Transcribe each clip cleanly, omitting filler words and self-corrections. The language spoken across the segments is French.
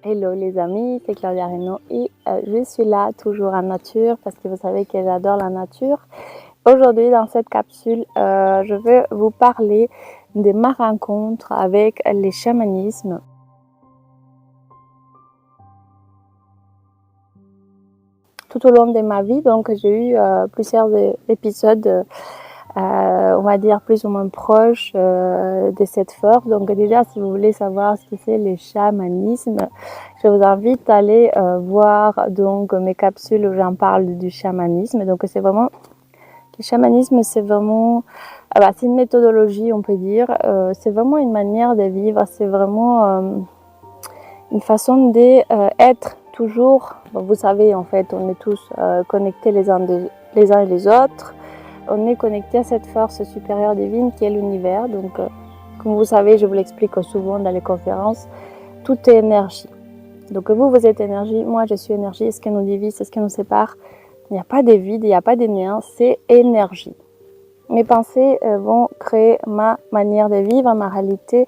Hello les amis, c'est Claudia Reynaud et je suis là toujours en nature parce que vous savez que j'adore la nature. Aujourd'hui dans cette capsule, je vais vous parler de ma rencontre avec les chamanismes. Tout au long de ma vie, donc j'ai eu plusieurs épisodes on va dire plus ou moins proche de cette force. Donc déjà, si vous voulez savoir ce que c'est le chamanisme, je vous invite à aller voir donc mes capsules où j'en parle du chamanisme. Donc c'est vraiment, le chamanisme c'est vraiment, c'est une méthodologie on peut dire, c'est vraiment une manière de vivre, c'est vraiment une façon d'être toujours, vous savez en fait, on est tous connectés les uns et les autres. On est connecté à cette force supérieure divine qui est l'univers. Donc, comme vous savez, je vous l'explique souvent dans les conférences, tout est énergie. Donc, vous êtes énergie, moi je suis énergie. Ce qui nous divise, c'est ce qui nous sépare. Il n'y a pas de vide, il n'y a pas de néant, c'est énergie. Mes pensées vont créer ma manière de vivre, ma réalité.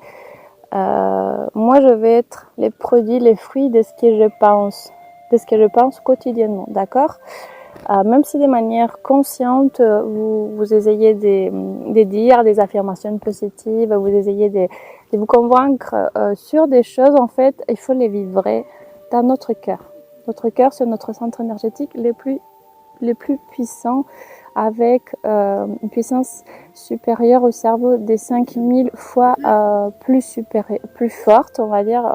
Moi, je vais être les produits, les fruits de ce que je pense quotidiennement, d'accord ? Même si de manière consciente, vous essayez de dire des affirmations positives, vous essayez de vous convaincre sur des choses, en fait, il faut les vivre dans notre cœur. Notre cœur, c'est notre centre énergétique le plus puissant, avec une puissance supérieure au cerveau des 5000 fois plus forte, on va dire,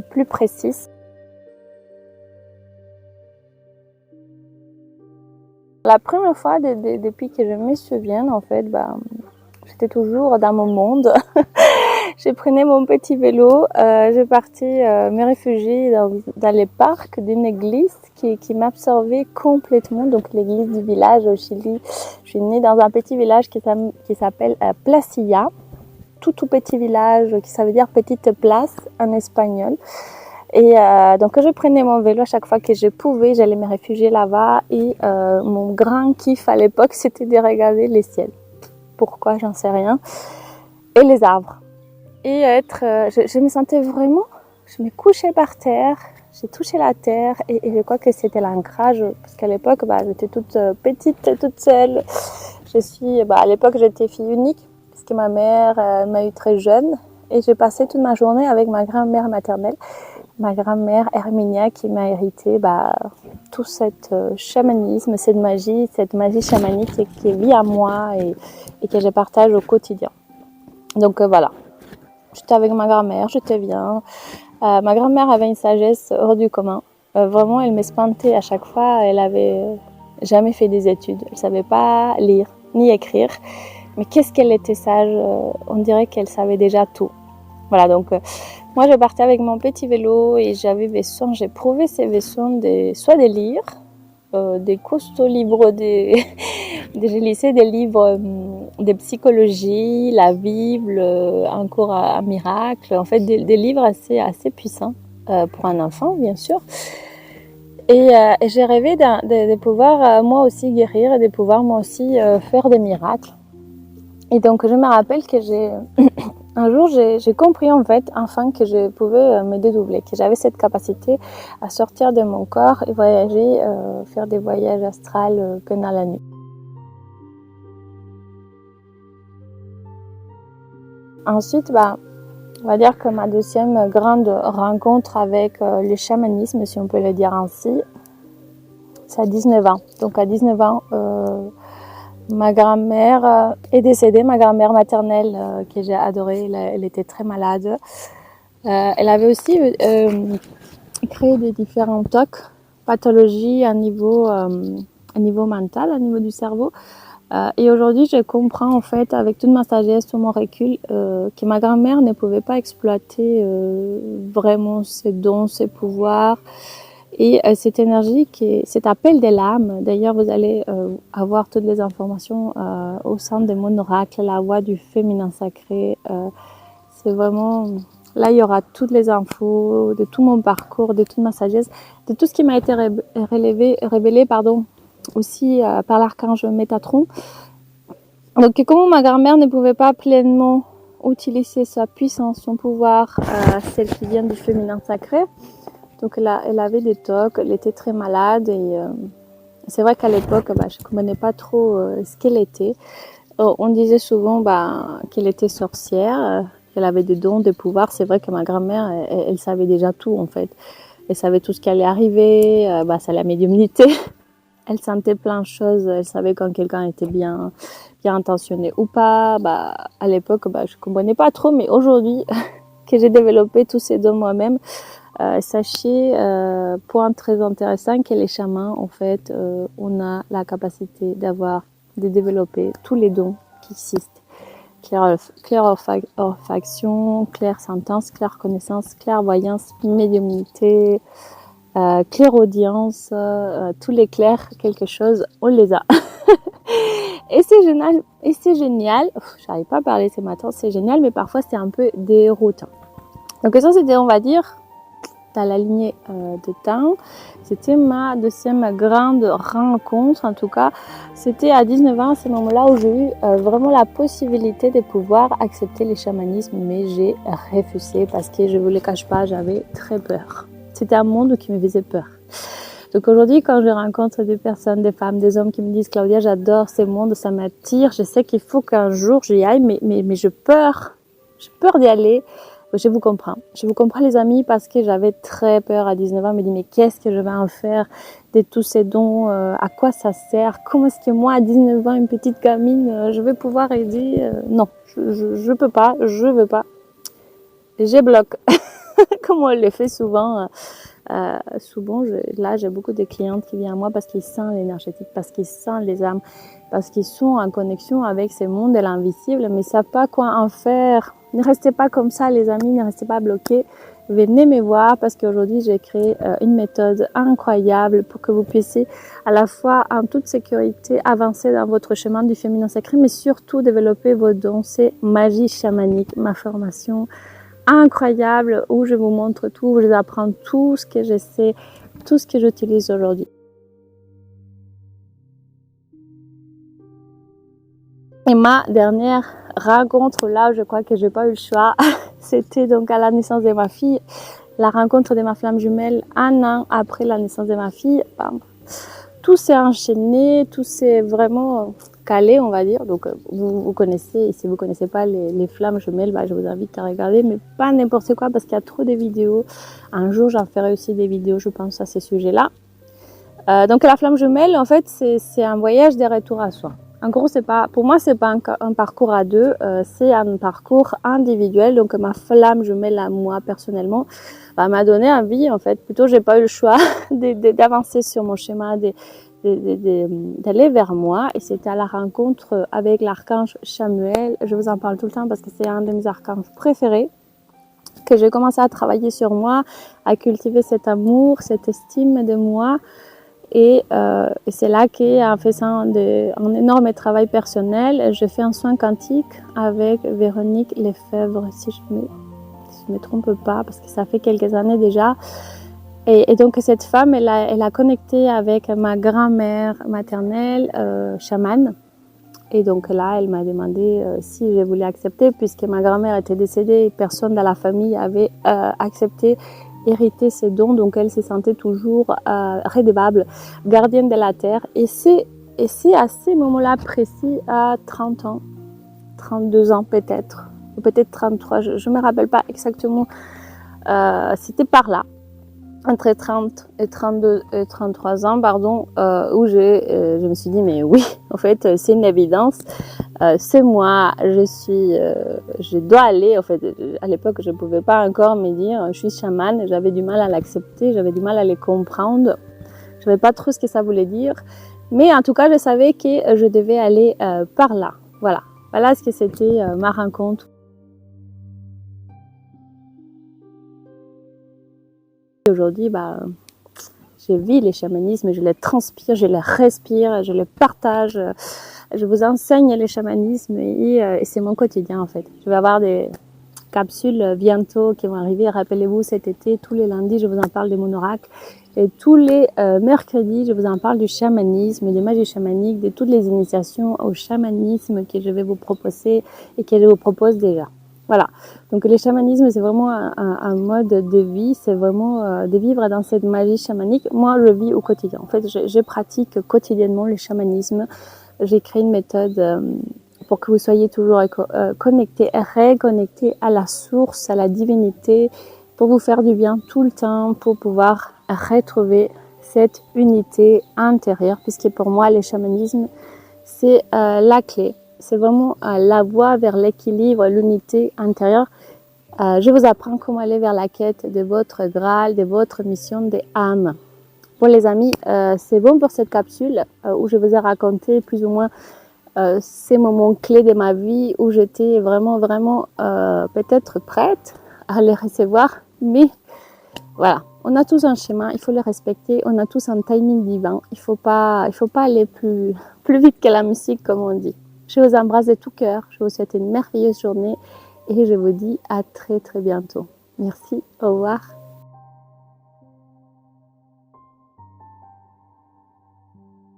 plus précise. La première fois, depuis que je me souviens, en fait, j'étais toujours dans mon monde. Je prenais mon petit vélo, je partais me réfugier dans les parcs d'une église qui m'absorbait complètement. Donc l'église du village au Chili. Je suis née dans un petit village qui s'appelle Placilla. Tout petit village qui ça veut dire petite place en espagnol. Et donc je prenais mon vélo à chaque fois que je pouvais, j'allais me réfugier là-bas et mon grand kiff à l'époque c'était de regarder les ciels. Pourquoi, j'en sais rien. Et les arbres. Et je me sentais vraiment, je me couchais par terre, j'ai touché la terre et je crois que c'était l'ancrage parce qu'à l'époque j'étais toute petite, toute seule. À l'époque j'étais fille unique parce que ma mère m'a eu très jeune et j'ai passé toute ma journée avec ma grand-mère maternelle. Ma grand-mère Herminia qui m'a hérité tout cet chamanisme, cette magie chamanique qui vit à moi et que je partage au quotidien. Donc voilà, j'étais avec ma grand-mère, j'étais bien. Ma grand-mère avait une sagesse hors du commun. Vraiment, elle m'espantait à chaque fois. Elle avait jamais fait des études. Elle savait pas lire ni écrire. Mais qu'est-ce qu'elle était sage. On dirait qu'elle savait déjà tout. Voilà, donc moi je partais avec mon petit vélo et j'avais besoin, j'éprouvais ces besoins soit de lire, des costauds livres, j'ai lisé des livres de psychologie, la Bible, un cours à miracle, en fait des livres assez puissants pour un enfant bien sûr. Et j'ai rêvé de pouvoir moi aussi guérir et de pouvoir moi aussi faire des miracles. Et donc je me rappelle que un jour, j'ai compris en fait, enfin, que je pouvais me dédoubler, que j'avais cette capacité à sortir de mon corps et voyager, faire des voyages astrales pendant la nuit. Ensuite, on va dire que ma deuxième grande rencontre avec le chamanisme, si on peut le dire ainsi, c'est à 19 ans. Donc à 19 ans, ma grand-mère est décédée, ma grand-mère maternelle que j'ai adorée, elle était très malade. Elle avait aussi créé des différents pathologies à niveau mental, à niveau du cerveau. Et aujourd'hui, je comprends en fait, avec toute ma sagesse, tout mon recul, que ma grand-mère ne pouvait pas exploiter vraiment ses dons, ses pouvoirs. Et cette énergie, cet appel de l'âme, d'ailleurs vous allez avoir toutes les informations au sein de mon oracle, la voix du féminin sacré. C'est vraiment, là il y aura toutes les infos de tout mon parcours, de toute ma sagesse, de tout ce qui m'a été révélé aussi par l'archange Métatron. Donc comment ma grand-mère ne pouvait pas pleinement utiliser sa puissance, son pouvoir, celle qui vient du féminin sacré, Donc elle avait des tocs, elle était très malade et c'est vrai qu'à l'époque, je ne comprenais pas trop ce qu'elle était. On disait souvent qu'elle était sorcière, qu'elle avait des dons, des pouvoirs. C'est vrai que ma grand-mère, elle savait déjà tout en fait. Elle savait tout ce qui allait arriver, c'est la médiumnité. Elle sentait plein de choses, elle savait quand quelqu'un était bien intentionné ou pas. À l'époque, je comprenais pas trop, mais aujourd'hui que j'ai développé tous ces dons moi-même, sachez, point très intéressant, que les chamans, en fait, on a la capacité de développer tous les dons qui existent. Clair-olfaction, clair-sentence, clair-connaissance, clairvoyance, médiumnité, clairaudience, tous les clairs, quelque chose, on les a. Et c'est génial. J'arrive pas à parler ce matin, c'est génial, mais parfois c'est un peu déroutant. Donc ça, c'était, on va dire, dans la lignée de temps. C'était ma deuxième grande rencontre, en tout cas. C'était à 19 ans, à ce moment-là où j'ai eu vraiment la possibilité de pouvoir accepter le chamanisme, mais j'ai refusé parce que je vous le cache pas, j'avais très peur. C'était un monde qui me faisait peur. Donc aujourd'hui, quand je rencontre des personnes, des femmes, des hommes qui me disent « Claudia, j'adore ce monde, ça m'attire, je sais qu'il faut qu'un jour j'y aille, mais j'ai peur d'y aller », je vous comprends. Je vous comprends les amis parce que j'avais très peur à 19 ans. Je me dis mais qu'est-ce que je vais en faire de tous ces dons, à quoi ça sert? Comment est-ce que moi à 19 ans, une petite gamine, je vais pouvoir aider? Non, je peux pas, je veux pas. Je bloque. Comme on le fait souvent. Souvent, là, j'ai beaucoup de clientes qui viennent à moi parce qu'ils sentent l'énergétique, parce qu'ils sentent les âmes, parce qu'ils sont en connexion avec ce monde de l'invisible, mais ils ne savent pas quoi en faire. Ne restez pas comme ça, les amis, ne restez pas bloqués. Venez me voir parce qu'aujourd'hui, j'ai créé une méthode incroyable pour que vous puissiez à la fois en toute sécurité avancer dans votre chemin du féminin sacré, mais surtout développer vos dons. C'est magie chamanique, ma formation incroyable où je vous montre tout, où je vous apprends tout ce que je sais, tout ce que j'utilise aujourd'hui. Et ma dernière rencontre, là où je crois que j'ai pas eu le choix, c'était donc à la naissance de ma fille, la rencontre de ma flamme jumelle, 1 an après la naissance de ma fille. Tout s'est enchaîné, tout s'est vraiment calé, on va dire. Donc, vous connaissez, si vous connaissez pas les flammes jumelles, je vous invite à regarder, mais pas n'importe quoi parce qu'il y a trop de vidéos. Un jour, j'en ferai aussi des vidéos, je pense, à ces sujets-là. Donc, la flamme jumelle, en fait, c'est un voyage de retour à soi. En gros, pour moi, c'est pas un parcours à deux, c'est un parcours individuel. Donc, ma flamme jumelle à moi, personnellement, m'a donné envie, en fait. Plutôt, j'ai pas eu le choix d'avancer sur mon schéma, d'aller vers moi. Et c'était à la rencontre avec l'archange Chamuel. Je vous en parle tout le temps parce que c'est un de mes archanges préférés. Que j'ai commencé à travailler sur moi, à cultiver cet amour, cette estime de moi. Et c'est là qu'en faisant un énorme travail personnel, j'ai fait un soin quantique avec Véronique Lefebvre, si je me trompe pas, parce que ça fait quelques années déjà. Et donc cette femme, elle a connecté avec ma grand-mère maternelle, chamane. Et donc là, elle m'a demandé si je voulais accepter, puisque ma grand-mère était décédée, personne dans la famille avait accepté hériter ses dons, donc elle se sentait toujours redevable, gardienne de la terre. Et c'est à ces moments-là précis, à 30 ans, 32 ans peut-être, ou peut-être 33, je ne me rappelle pas exactement, c'était par là, entre 30 et 32 et 33 ans, où je me suis dit, mais oui, en fait, c'est une évidence. C'est moi, je dois aller, en fait, à l'époque, je ne pouvais pas encore me dire, je suis chamane, j'avais du mal à l'accepter, j'avais du mal à les comprendre, je savais pas trop ce que ça voulait dire, mais en tout cas, je savais que je devais aller par là, voilà ce que c'était ma rencontre. Aujourd'hui, je vis les chamanismes, je les transpire, je les respire, je les partage. Je vous enseigne les chamanismes et c'est mon quotidien en fait. Je vais avoir des capsules bientôt qui vont arriver. Rappelez-vous, cet été, tous les lundis, je vous en parle de mon oracle. Et tous les mercredis, je vous en parle du chamanisme, des magies chamaniques, de toutes les initiations au chamanisme que je vais vous proposer et que je vous propose déjà. Voilà. Donc le chamanisme, c'est vraiment un mode de vie, c'est vraiment de vivre dans cette magie chamanique. Moi, je vis au quotidien. En fait, je pratique quotidiennement le chamanisme. J'ai créé une méthode pour que vous soyez toujours connectés, reconnectés à la source, à la divinité, pour vous faire du bien tout le temps, pour pouvoir retrouver cette unité intérieure, puisque pour moi, le chamanisme, c'est la clé. C'est vraiment la voie vers l'équilibre, l'unité intérieure. Je vous apprends comment aller vers la quête de votre Graal, de votre mission d'âme. Bon les amis, c'est bon pour cette capsule où je vous ai raconté plus ou moins ces moments clés de ma vie où j'étais vraiment peut-être prête à les recevoir. Mais voilà, on a tous un chemin, il faut le respecter, on a tous un timing divin. Il faut pas aller plus vite que la musique comme on dit. Je vous embrasse de tout cœur, je vous souhaite une merveilleuse journée et je vous dis à très bientôt. Merci, au revoir.